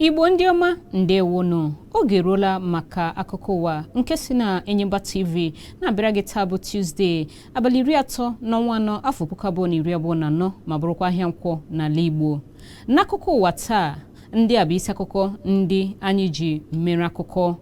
Igbo ndị ọma ndewonu, oge eruola maka akụkọ ụwa nke si na Enyimba TV na-abịara gị taa bụ Tuesday abalị 30 n'ọnwa anọ afọ 2024 ma bụrụkwa ahịa nkwọ n'ala Igbo. N'akụkọ ụwa taa, ndị a bụ isi akụkọ ndị anyị ji mere akụkọ.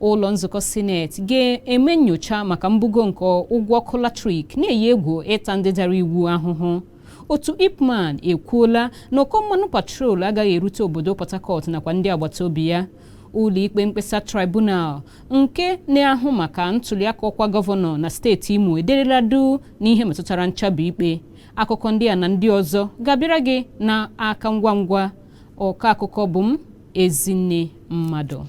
Ụlọ nzukọ Senate ga-eme nnyocha maka mbugo nke ụgwọ ọkụ latrik na-eyi egwu ịta ndị dara iwu ahụhụ. Otu IPMAN ekwuola na ụkọ mmanụ patrol agaghị erute obodo Port Harcourt nakwa ndị agbata obi ya. Ụlọ ikpe mkpesa tribunal nke na-ahụ maka ntuliaka ọkwa gọvanọ na steeti Imo ederela duu n'ihe metụtara nchabi ikpe. Akụkọ ndị a na ndị ọzọ ga-abịara gị na aka ngwa ngwa. Ọka akụkọ bụ m Ezinne Mmadụ.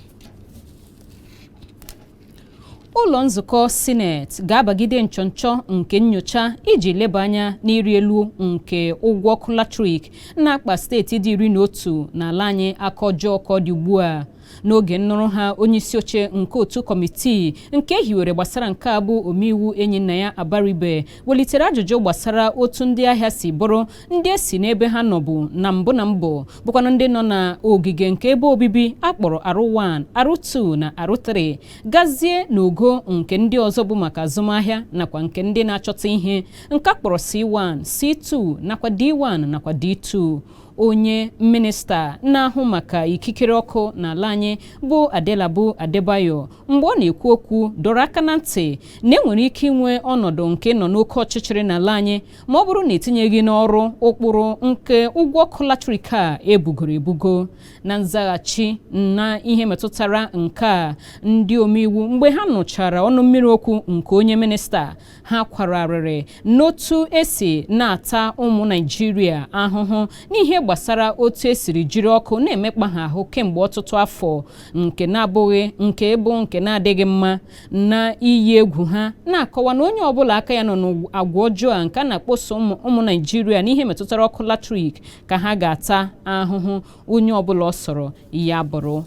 Ụlọ nzukọ Senate ga-abagide nchọnchọ nke nnyocha iji leba anya n'ịrị elu nke ụgwọ ọkụ latrik na-akpa steeti dị 11 n'ala anyị aka ọjọọ ka ọ dị ugbu a. N'oge nnọrọ ha, onyeisi oche nke otu kọmitii nke hiwere gbasara nke a bụ omeiwu Enyinaya Abaribe welitere ajụjụ gbasara otu ndị ahịa si bụrụ ndị esi n'ebe ha nọbụ na mbụ bụkwana ndị nọ na ogige nke ebe obibi akpọrọ R1, R2 na R3 gazie n'ogo nke ndị ọzọ bụ maka azụmahịa nakwa nke ndị na-achọta ihe nke akpọrọ C1, C2 nakwa D1 nakwa D2. Onye minista na-ahụ maka ikikere ọkụ n'ala anyị bụ Adelabu Adebayo mgbe ọ na-ekwu okwu dọrọ aka na ntị na enwere ike inwe ọnọdụ nke nọ n'oke ọchịchịrị n'ala anyị ma ọ bụrụ na etinyeghị n'ọrụ ụkpụrụ nke ụgwọ ọkụ latrik a ebugoro ebugo. Na nzaghachi na ihe metụtara nke a, ndị omeiwu mgbe ha nụchara ọnụ mmiri okwu nke onye minista, ha kwararịrị n'otu esi na-ata ụmụ Naịjirịa ahụhụ n'ihe gbasara otu esiri jiri ọkụ na-emekpa ha ahụ kemgbe ọtụtụ afọ, nke na-abụghị nke bụ nke na-adịghị mma, na iyi egwu ha na-akọwa na onye ọbụla aka ya nọ n'agwa ọjọọ a nke a na-akpọso ụmụ Naịjirịa n'ihe metụtara ọkụ latrik ka ha ga-ata ahụhụ onye ọbụla ọ sọrọ ya bụrụ.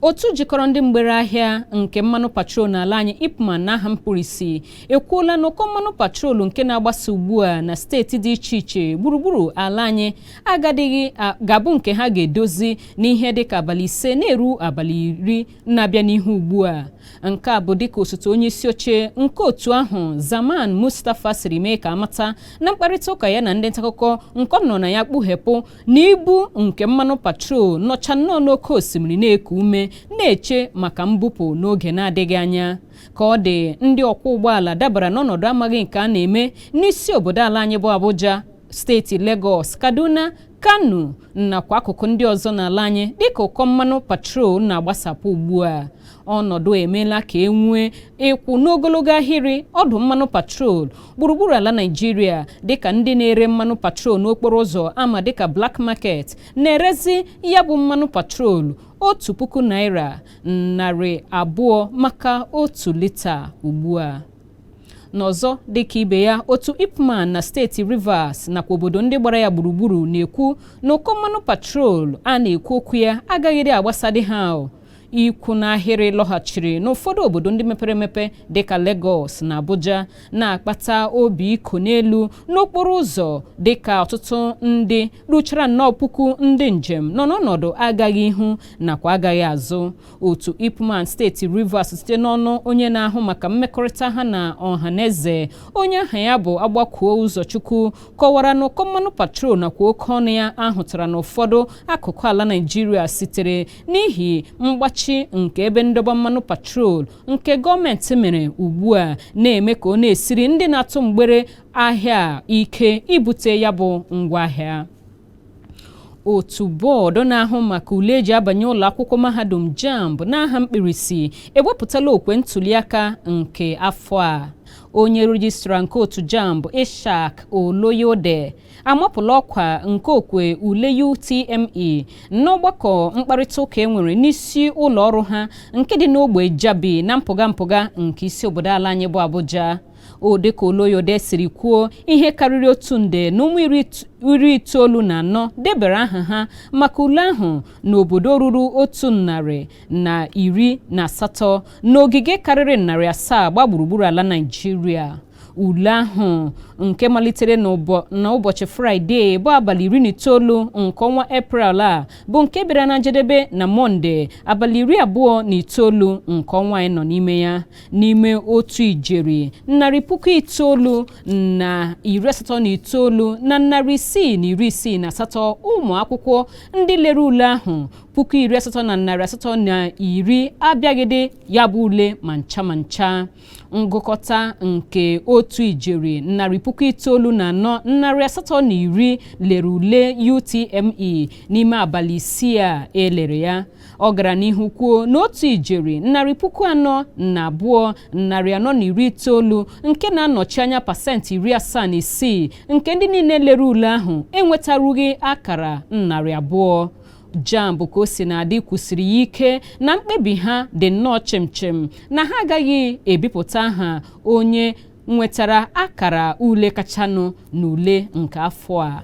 Otu jikọrọ ndị mgbere ahịa nke mmanụ patrol n'ala anyị IPMAN n'aha mkpirisi ekwuola na ụkọ mmanụ patrol nke na-agbasa ugbu a na steeti dị iche iche gburugburu ala anyị agadịghị ga-abụ nke ha ga-edozi n'ihe dịka abalị 5 na-eru abalị 10 na-abịa n'ihu ugbu a. Nke a bụ dịka osote onye isi oche nke otu ahụ Zaman Mustapha siri mee ka amata na mkparịta ụka ya na ndị ntaakụkọ nke ọ nọ na ya kpughepụ na ibu nke mmanụ patrol nọcha nnọọ n'oke osimiri na-eku ume na-eche maka mbupụ n'oge na-adịghị anya. Ka ọ dị, ndị ọkwọ ụgbọala dabara n'ọnọdụ amaghị nke a na-eme n'isi obodo ala anyị bụ Abuja, steeti Lagos, Kaduna, Kano nakwa akụkụ ndị ọzọ n'ala anyị dịka ụkọ mmanụ patrol na-agbasapụ ugbu a. Ọnọdụ emeela ka enwee ịkwụ n'ogologo ahịrị ọdụ mmanụ patrol gburugburu ala Naịjirịa dịka ndị na-ere mmanụ patrol n'okporo ụzọ ama dịka black market na-erezi ya bụ mmanụ patrol 1,000 naira 200 maka 1 lita ugbu a. N'ọzọ dịka ibe ya, otu IPMAN na steeti Rivers nakwa obodo ndị gbara ya gburugburu na-ekwu na ụkọ mmanụ patrol a na-ekwu okwu ya agaghịrị agbasadị ha. Ikwu n'ahịrị lọghachiri n'ụfọdụ obodo ndị mepere emepe dịka Lagos na Abuja na-akpata obi iko n'elu n'okporo ụzọ dịka ọtụtụ ndị rụchara nnọọ puku ndị njem nọ n'ọnọdụ agaghị ihu nakwa agaghị azụ. Otu IPMAN steeti Rivers site n'ọnụ onye na-ahụ maka mmekọrịta ha na ọhaneze, onye aha ya bụ Agbakwuo Ụzọchukwu, kọwara na ụkọ mmanụ patrol nakwa oke ọnụ ya ahụtara n'ụfọdụ akụkụ ala Naịjirịa sitere n'ihi mgbachi nke ebe ndọba mmanụ patrol nke gọọmenti mere ugbu a na-eme ka ọ na-esiri ndị na-atụ mgbere ahịa ike ibute ya bụ ngwaahịa. Otu bọọdụ na-ahụ maka ule eji abanye ụlọ akwụkwọ mahadum JAMB n'aha mkpirisi ewepụtala okwe ntuliaka nke afọ a. Onye rejistra nke otu JAMB Ishak Oloyode amapụla ọkwa nke okwe ule UTME n'ọgbakọ mkparịta ụka enwere n'isi ụlọ ọrụ ha nke dị n'ogbe Jabi na mpụga nke isi obodo ala anyị bụ Abuja. Dịka Oloyode siri kwuo, ihe karịrị 194 debere aha ha maka ule ahụ n'obodo ruru 118 n'ogige karịrị 700 gba gburugburu ala Naịjirịa. ule ahụ nke malitere n'ụbọchị Fraịde bụ abalị 19 nke ọnwa Eprel a bụ nke bịara na njedebe na Mọnde abalị 29 nke ọnwa anyị nọ n'ime ya. N'ime otu ijeri 989 na 668 ụmụ akwụkwọ ndị lere ule ahụ 18,810 abịaghịdị ya bụ ule ma ncha. Ngụkọta nke otu ijeri 9,810 lere ule UTME n'ime abalị 6 a elere ya. Ọ gara n'ihu kwuo n'otu ijeri 4,290 nke na-anọchi anya pasentị 76 nke ndị niile lere ule ahụ enwetarughị akara 200. JAMB ka o si na-adị kwusiri ya ike na mkpebi ha dị nnọọ chimchim na ha agaghị ebipụta aha onye nwetara akara ule kachanụ n'ule nke afọ a.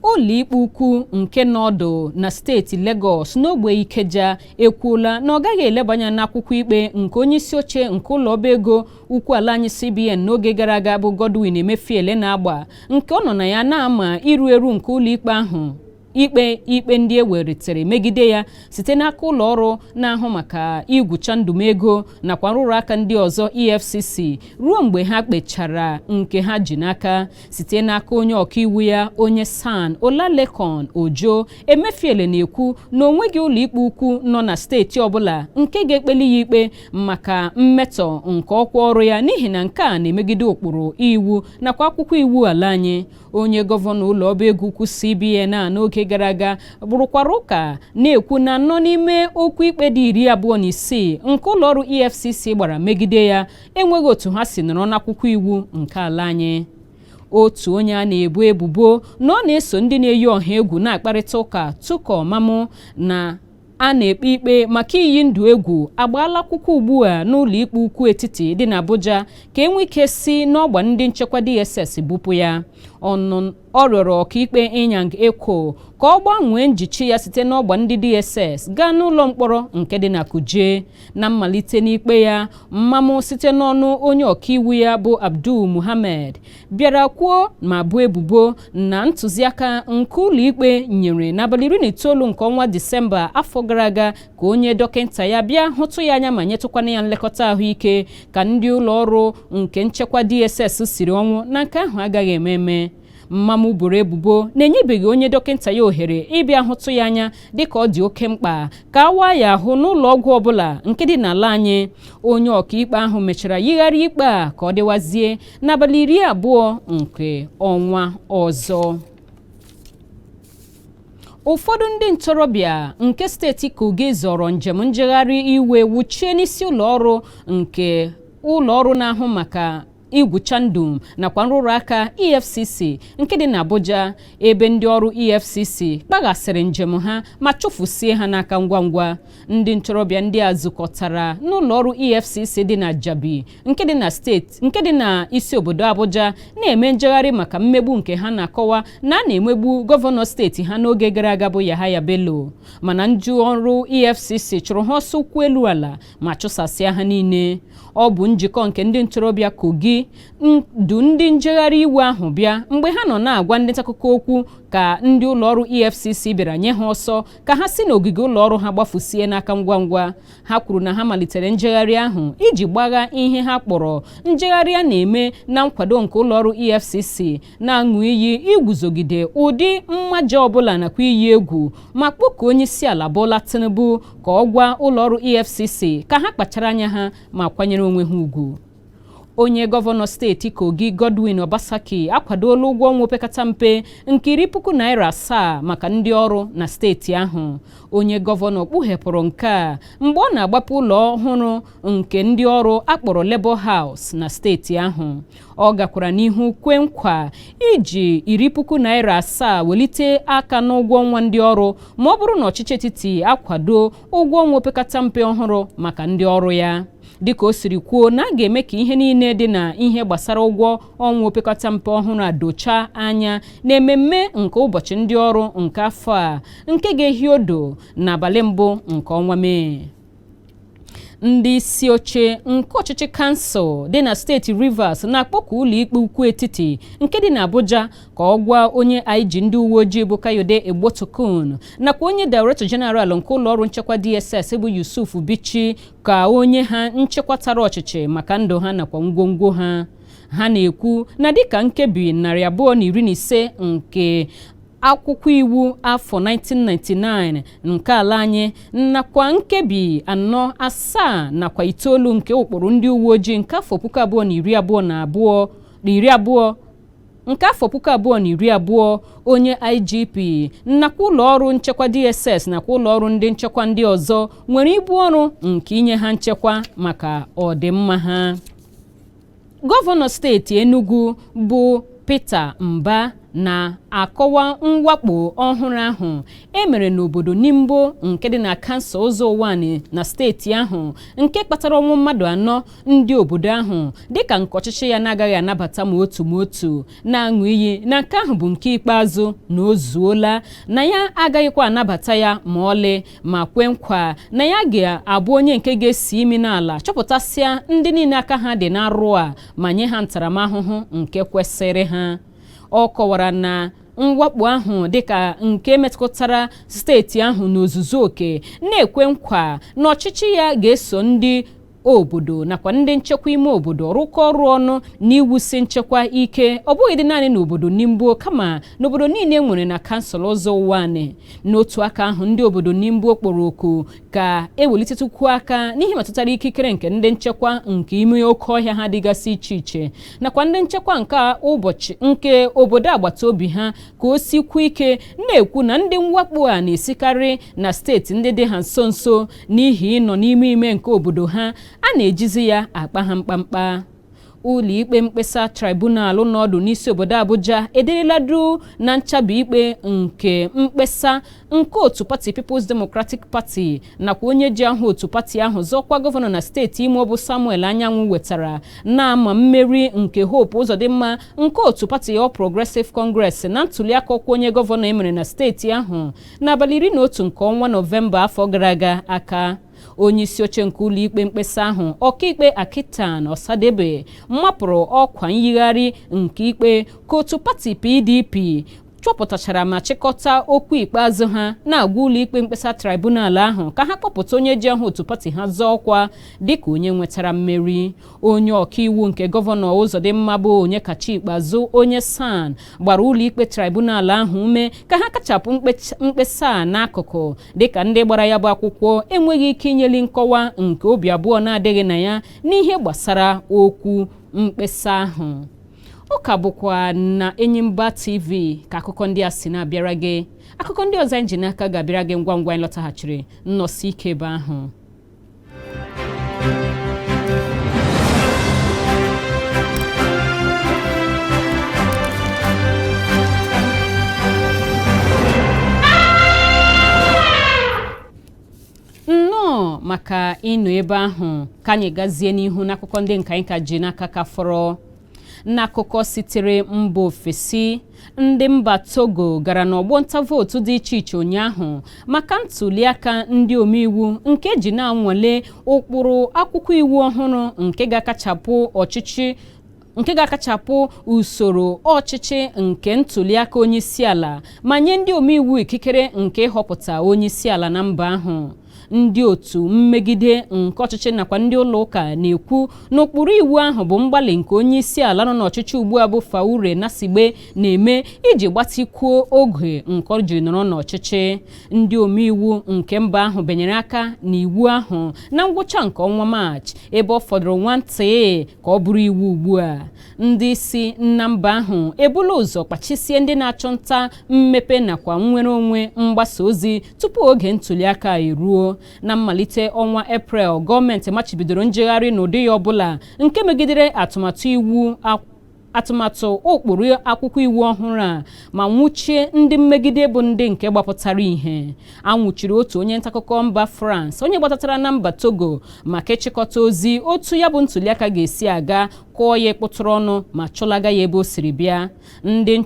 Ụlọikpe ukwu nke nọdụ na steeti Lagos n'ogbe Ikeja ekwuola na ọ gaghị elebanya n'akwụkwọ ikpe nke onye isi oche nke ụlọ ọba ego ukwu ala anyị CBN n'oge gara aga bụ Godwin Emefiele na-agba nke ọ nọ na ya na-ama iru eru nke ụlọikpe ahụ ikpe ndị eweritere megide ya site n'aka ụlọ ọrụ na-ahụ maka igwucha ndụmego nakwa nrụrụ aka ndị ọzọ EFCC ruo mgbe ha kpechara nke ha ji n'aka site n'aka onye ọkaiwu ya onye San Olalekan Ojo. Emefiele na-ekwu na onweghị ụlọikpe ukwu nọ na steeti ọbụla nke ga-ekpeli ya ikpe maka mmetọ nke ọkwa ọrụ ya n'ihi na nke a na-emegide ụkpụrụ iwu nakwa akwụkwọ iwu ala anyị. Onye gọvanọ ụlọ ọba ego ukwu CBN a n'oge gara aga bụrụkwara ụka na-ekwu na nọ n'ime okwu ikpe dị 26 nke ụlọ ọrụ EFCC gbara megide ya enweghị otu ha si nọrọ n'akwụkwọ iwu nke ala anyị. Otu onye a na-ebo ebubo na ọ na-eso ndị na-eyi ọha egwu na-akparịta ụka Tuko Mamu na a na-ekpe ikpe maka iyi ndụ egwu agbaala akwụkwọ ugbu a n'ụlọ ikpe ukwu etiti dị n'Abuja ka enwe ike si n'ọgba ndị nchekwa DSS bupụ ya. Ọ rịọrọ ọkaikpe Inyang Eko ka ọ gbanwee njichi ya site n'ọgba ndị DSS gaa n'ụlọ mkpọrọ nke dị na Kuje. Na mmalite n'ikpe ya, Mamu site n'ọnụ onye ọkaiwu ya bụ Abdul Muhammad bịara kwuo ma bụ ebubo na ntụziaka nke ụlọ ikpe nyere n'abalị 19 nke ọnwa Disemba afọ gara aga ka onye dọkịnta ya bịa hụtụ ya anya ma nyetụkwana ya nlekọta ahụike ka ndị ụlọ ọrụ nke nchekwa DSS siri ọnwụ na nke ahụ agaghị eme. Mamu boro ebubo na-enyebeghị onye dọkịnta ya ohere ịbịa hụtụ ya anya dịka ọ dị oke mkpa ka awa ya ahụ n'ụlọ ọgwụ ọbụla nke dị n'ala anyị. Onye ọkaikpe ahụ mechara yigharị ikpe a ka ọ dịwazie n'abalị 20 nke ọnwa ọzọ. Ụfọdụ ndị ntorobịa nke steeti Kogi zọrọ njem njegharị iwe wuchie n'isi ụlọ ọrụ na-ahụ maka igwucha ndụ nakwa nrụrụ aka EFCC nke dị n'Abuja ebe ndị ọrụ EFCC kpaghasịrị njem ha ma chụfusie ha n'aka ngwa ngwa. Ndị ntorobịa ndị a zukọtara n'ụlọ ọrụ EFCC dị na Jabi nke dị na isi obodo Abuja na-eme njegharị maka mmegbu nke ha na-akọwa na a na-emegbu gọvanọ steeti ha n'oge gara aga bụ Yahaya Bello, mana ndị ọrụ EFCC chụrụ ha ọsọ ụkwụ elu ala ma chụsasịa ha niile. Ọ bụ njikọ nke ndị ntorobịa Kogi ndu ndị njegharị iwe ahụ bịa mgbe ha nọ na-agwa ndị ntaakụkọ okwu ka ndị ụlọ ọrụ EFCC bịara nye ha ọsọ ka ha si n'ogige ụlọ ọrụ ha gbafusie n'aka ngwa ngwa. Ha kwuru na ha malitere njegharị ahụ iji gbagha ihe ha kpọrọ njegharị a na-eme na nkwado nke ụlọ ọrụ EFCC na-aṅụ iyi iguzogide ụdị mmaja ọbụla nakwa iyi egwu ma kpọkuo onye isi ala Bola Tinubu ka ọ gwa ụlọ ọrụ EFCC ka ha kpachara anya ha ma kwanyere onwe ha ugwu. Onye gọvanọ steeti Kogi Godwin Obasaki akwadola ụgwọ ọnwa opekata mpe nke 10,000 naira 7 maka ndị ọrụ na steeti ahụ. Onye gọvanọ kpughepụrụ nke a mgbe ọ na-agbapụ ụlọ ọhụrụ nke ndị ọrụ akpọrọ Labour House na steeti ahụ. Ọ gakwara n'ihu kwe nkwa iji 10,000 naira 7 welite aka n'ụgwọ ọnwa ndị ọrụ ma ọ bụrụ na ọchịchị etiti akwado ụgwọ ọnwa opekata mpe ọhụrụ maka ndị ọrụ ya. Dịka o siri kwuo na a ga-eme ka ihe niile dị na ihe gbasara ụgwọ ọnwa opekata mpe ọhụrụ a dochaa anya n'ememme nke ụbọchị ndị ọrụ nke afọ a nke ga-ehi odo n'abalị mbụ nke ọnwa Mee. ndị isi oche nke ọchịchị kansụl dị na steeti Rivers na-akpọku ụlọ ikpe ukwu etiti nke dị n'Abuja ka ọ gwa onye IG ndị uwe ojii bụ Kayode Egbotokun nakwa onye Director General nke ụlọ ọrụ nchekwa DSS bụ Yusuf Bichi ka onye ha nchekwatara ọchịchị maka ndụ ha nakwa ngwongwo ha. Ha na-ekwu na dịka nkebi 215 nke akwụkwọ iwu afọ 1999 nke ala anyị nakwa nkebi 4, 7 nakwa 9 nke ụkpụrụ ndị uwe ojii nke afọ 2022 nke afọ 2020 onye IGP nakwa ụlọ ọrụ nchekwa DSS nakwa ụlọ ọrụ ndị nchekwa ndị ọzọ nwere ibu ọrụ nke inye ha nchekwa maka ọdịmma ha. Gọvanọ steeti Enugu bụ Peter Mbah na-akọwa mwakpo ọhụrụ ahụ emere n'obodo Nimbo nke dị na kansụl Ụzọụwanị na steeti ahụ nke kpatara ọnwụ mmadụ 4 ndị obodo ahụ dịka nke ọchịchị ya na-agaghị anabata ma otu na-aṅụ iyi na nke ahụ bụ nke ikpeazụ na o zuola na ya agaghịkwa anabata ya ma ọlị ma kwe nkwa na ya ga-abụ onye nke ga-esi imi n'ala chọpụtasịa ndị niile aka ha dị n'arụ a ma nye ha ntaramahụhụ nke kwesịrị ha. Ọ kọwara na mwakpo ahụ dịka nke metụtara steeti ahụ n'ozuzu oke na-ekwe nkwa na ọchịchị ya ga-eso ndị obodo nakwa ndị nchekwa ime obodo rụkọ ọrụ ọnụ n'iwusi nchekwa ike ọ bụghị dị naanị n'obodo Nimbo kama n'obodo niile nwere na kansụl Ụzọụwanị. N'otu aka ahụ ndị obodo Nimbo kpọrọ oku ka ewelitetukwu aka n'ihe metụtara ikikere nke ndị nchekwa nke ime oke ọhịa ha dịgasị iche iche nakwa ndị nchekwa nke ụbọchị nke obodo agbata obi ha ka o sikwu ike na-ekwu na ndị mwakpo a na-esikarị na steeti ndị dị ha nso nso n'ihi ịnọ n'ime ime nke obodo ha a na-ejizi ya akpa ha mkpamkpa. Ụlọ ikpe mkpesa tribunal n'ọdụ n'isi obodo Abuja ederela du na nchabi ikpe nke mkpesa nke otu pati People's Democratic Party nakwa onye ji ahụ otu pati ahụ zọkwa gọvanọ na steeti Imo bụ Samuel Anyanwụ wetara na-ama mmeri nke Hope Uzodimma nke otu pati All Progressive Congress na ntuliaka ọkwa onye gọvanọ emere na steeti ahụ n'abalị 11 nke ọnwa Nọvemba afọ gara aga aka. Onye isi oche nke ụlọ ikpe mkpesa ahụ ọkaikpe Akitan Osadebe mapụrụ ọkwa nyigharị nke ikpe ka otu pati PDP chọpụtachara ma chịkọta okwu ikpeazụ ha na-agwa ụlọ ikpe mkpesa tribunal ahụ ka ha kpọpụta onye ji ahụ otu pati ha zọọ ọkwa dịka onye nwetara mmeri. Onye ọkaiwu nke gọvanọ Uzodimma bụ onye kacha ikpeazụ onye SAN gbara ụlọ ikpe tribunal ahụ ume ka ha kachapụ mkpesa n'akụkụ dịka ndị gbara ya bụ akwụkwọ enweghị ike inyeli nkọwa nke obi abụọ na-adịghị na ya n'ihe gbasara okwu mkpesa ahụ. Ọ ka bụkwa na Enyimba TV ka akụkọ ndị a si na-abịara gị. Akụkọ ndị ọzọ anyị n'aka ga-abịara gị ngwa ngwa anyị lọtaghachiri nnọsi ike ebe ahụ. Nnọọ maka ịnọ ebe ahụ ka anyị gazie n'ihu n'akụkọ ndị nke anyị ka ji n'aka ka fọrọ. N'akụkọ sitere mba ofesi, ndị mba Togo gara n'ọgbọ nta vootu dị iche iche ụnyaahụ maka ntuliaka ndị omeiwu nke ji na-anwale ụkpụrụ akwụkwọ iwu ọhụrụ nke ga-akachapụ usoro ọchịchị nke ntuliaka onyeisiala ma nye ndị omeiwu ikikere nke ịhọpụta onyeisiala na mba ahụ. Ndị otu mmegide nke ọchịchị nakwa ndị ụlọ ụka na-ekwu n'okpuru iwu ahụ bụ mgbalị nke onye isi ala nọ n'ọchịchị ugbu a bụ Faure Nasigbe na-eme iji gbatịkwuo oge nke ọ ji nọrọ n'ọchịchị. Ndị omeiwu nke mba ahụ benyere aka n'iwu ahụ na ngwụcha nke ọnwa Maachị ebe ọ fọdụrụ nwantị ka ọ bụrụ iwu ugbu a. Ndị isi na mba ahụ ebula ụzọ kpachisie ndị na-achọ nta mmepe nakwa nnwere onwe mgbasa ozi tupu oge ntuliaka eruo. Na mmalite ọnwa Eprel, gọọmenti machibidoro njegharị n'ụdị ya ọbụla nke megidere atụmatụ iwu atụmatụ ụkpụrụ akwụkwọ iwu ọhụrụ a ma nwụchie ndị mmegide bụ ndị nke gbapụtara ihe. A nwụchiri otu onye ntaakụkọ mba France onye gbatatara na mba Togo maka ịchịkọta ozi otu ya bụ ntụliaka ga-esi aga, kụọ ya ịkpụtụrụ ọnụ ma chụlaga ya ebe o siri bịa. Ndị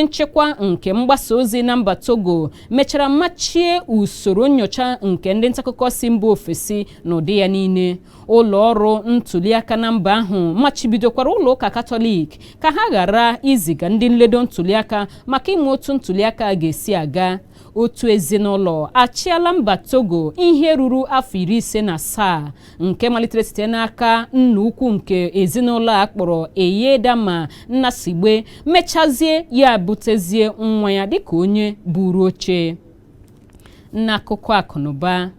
nchekwa nke mgbasa ozi na mba Togo mechara machie usoro nyocha nke ndị ntaakụkọ si mba ofesi n'ụdị ya niile. Ụlọ ọrụ ntụliaka na mba ahụ machibidokwara ụlọ ụka Katọlik ka ha ghara iziga ndị nledo ntụliaka maka ime otu ntụliaka ga-esi aga. Otu ezinụlọ achịala mba Togo ihe ruru afọ 57 nke malitere site n'aka nna ukwu nke ezinụlọ a kpọrọ Eyedama Nnasigbe, mechazie ya butezie nwa ya dịka onye buru oche. N'akụkọ akụnụba,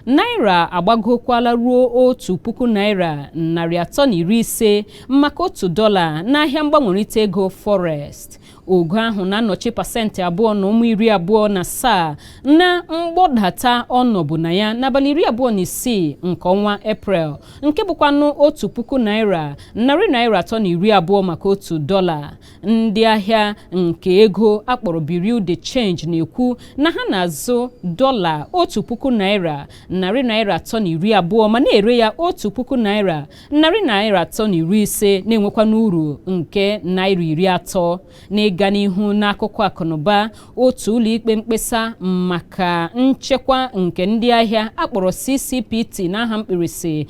naira agbagokwala ruo 1,000 naira 350 maka $1 n'ahịa mgbanwerịta ego Forex. Ogo ahụ na-anọchi pasentị 2.27 na mgbọdata ọnọbụ na ya n'abalị 26 nke ọnwa Eprel, nke bụkwanụ 1,000 naira 320 maka $1. Ndị ahịa nke ego akpọrọ Bureau de Change na-ekwu na ha na-azụ dọla 1,000 naira 320 ma na-ere ya 1,000 naira 350 na-enwekwa n'uru nke naira 30. N'ịga n'ihu n'akụkọ akụnụba, otu ụlọikpe mkpesa maka nchekwa nke ndị ahịa akpọrọ CCPT n'aha mkpirisi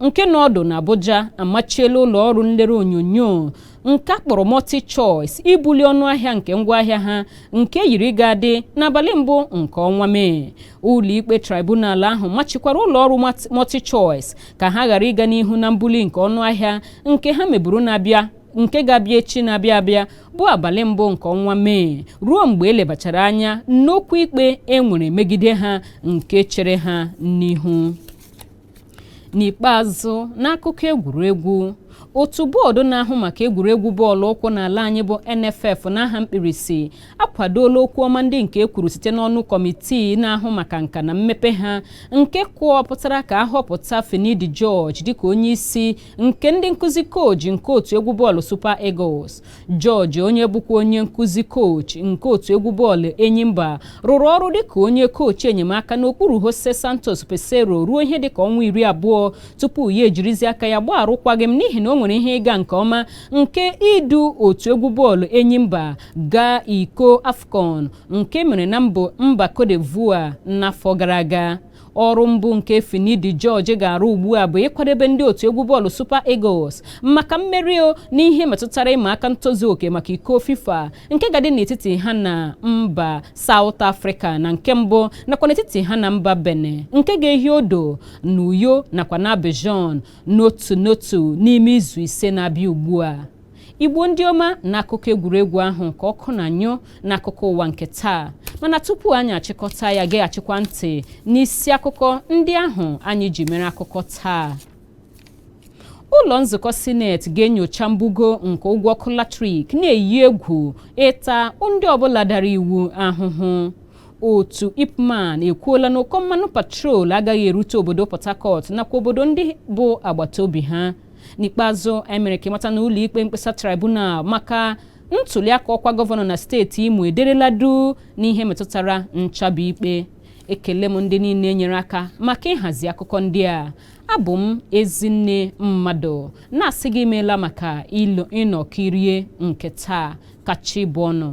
nke nọdụ na Abuja amachiela ụlọ ọrụ nlere onyonyo nke akpọrọ Multi-Choice ibuli ọnụ ahịa nke ngwaahịa ha nke yiri ga-adị n'abalị mbụ nke ọnwa Mee. Ụlọikpe tribunal ahụ machikwara ụlọ ọrụ Multi-Choice ka ha ghara ịga n'ihu na mbuli nke ọnụ ahịa nke ha meburu nke ga-abịa echi na-abịa abịa bụ abalị mbụ nke ọnwa Mee, ruo mgbe elebachara anya n'okwu ikpe enwere megide ha nke chere ha n'ihu. N'ikpeazụ, n'akụkọ egwuregwu, otu bọọdụ na-ahụ maka egwuregwu bọọlụ ụkwụ n'ala anyị bụ NFF n'aha mkpirisi akwadola okwu ọma ndị nke ekwuru site n'ọnụ kọmitii na-ahụ maka nka na mmepe ha nke kọwapụtara ka ahọpụta Finidi George dịka onye isi nke ndị nkụzi koochi nke otu egwu bọọlụ Super Eagles. George, onye bụkwa onye nkụzi koochi nke otu egwu bọọlụ Enyimba, rụrụ ọrụ dịka onye koochi enyemaka n'okpuru Jose Santos Peseiro ruo ihe dịka ọnwa 20 tupu ya ejirizi aka ya gbaa arụkwaghịm n'ihi na o nwere ihe ịga nke ọma nke idu otu egwu bọọlụ Enyimba gaa iko AFCON nke mere na mba Cote d'Ivoire n'afọ gara aga. Ọrụ mbụ nke Finidi George ga-arụ ugbu a bụ ịkwadebe ndị otu egwu bọọlụ Super Eagles maka mmeri n'ihe metụtara ịma aka ntozu oke maka iko FIFA nke ga-adị n'etiti ha na mba South Africa na nke mbụ, nakwa n'etiti ha na mba Benin nke ga-ehi odo n'Uyo nakwa na Abidjan n'otu n'ime izu 5 na-abịa ugbu a. Igbo ndị ọma n'akụkọ egwuregwu ahụ nke ọkụ na-anyụ n'akụkọ ụwa nke taa, mana tupu anyị achịkọta ya ga-achịkwa ntị n'isi akụkọ ndị ahụ anyị ji mere akụkọ taa. Ụlọ nzukọ Senate ga-enyocha mbugo nke ụgwọ ọkụ latrik na-eyi egwu ịta ndị ọbụla dara iwu ahụhụ. Otu IPMAN ekwuola na ụkọ mmanụ patrol agaghị erute obodo Port Harcourt nakwa obodo ndị bụ agbata obi ha. N'ikpeazụ, emere ka ịmata na ụlọikpe mkpesa tribunal maka ntụliaka ọkwa gọvanọ na steeti Imo ederela duu n'ihe metụtara nchabi ikpe. Ekele m ndị niile nyere aka maka ịhazi akụkọ ndị a. Abụ m Ezinne Mmadụ na-asị gị imeela maka ịnọ kirie nke taa. Kachi bụ ọnụ.